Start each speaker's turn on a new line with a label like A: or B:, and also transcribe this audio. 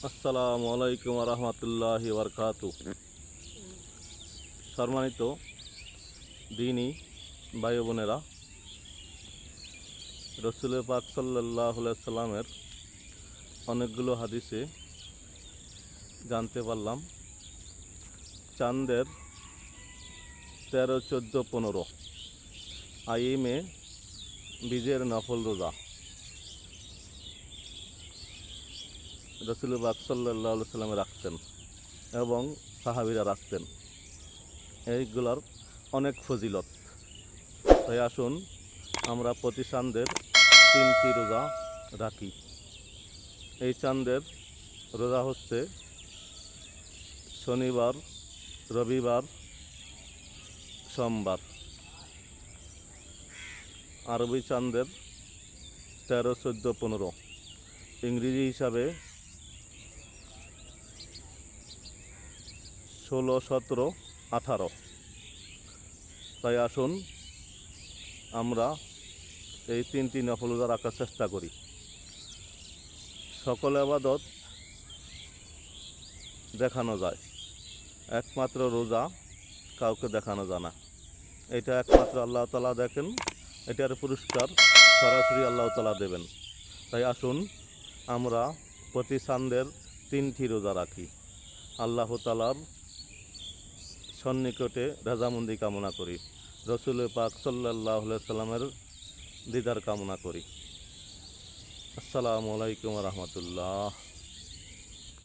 A: আসসালামু আলাইকুম রহমতুল্লাহি বারকাতু। সম্মানিত দিনী ভাই বোনেরা, রসুল পাক সাল্লাল্লাহু আলাইহি সাল্লামের অনেকগুলো হাদিসে জানতে পারলাম চাঁদের 13, 14, 15 আইমে বীজের নফল রোজা রসুল পাক সাল্লাল্লাহু আলাইহি সাল্লামে রাখতেন এবং সাহাবীরা রাখতেন। এইগুলোর অনেক ফজিলত। তাই আসুন আমরা প্রতি চাঁদের 3টি রোজা রাখি। এই চাঁদের রোজা হচ্ছে শনিবার, রবিবার, সোমবার। আরবি চাঁদের 13, 14, 15, ইংরেজি হিসাবে 16, 17, 18। তাই আসুন আমরা এই 3টি নফল রোজা রাখার চেষ্টা করি। সকল ইবাদত দেখানো যায়, একমাত্র রোজা কাউকে দেখানো যায় না। এটা একমাত্র আল্লাহ তাআলা দেখেন, এটার পুরস্কার সরাসরি আল্লাহ তাআলা দেবেন। তাই আসুন আমরা প্রতি চাঁদের 3টি রোজা রাখি। আল্লাহ তাআলার সন্নিকটে রাজামন্দি কামনা করি, রসুল পাক সাল্লাল্লাহু আলাইহি সাল্লামের দিদার কামনা করি। আসসালামু আলাইকুম রহমতুল্লাহ।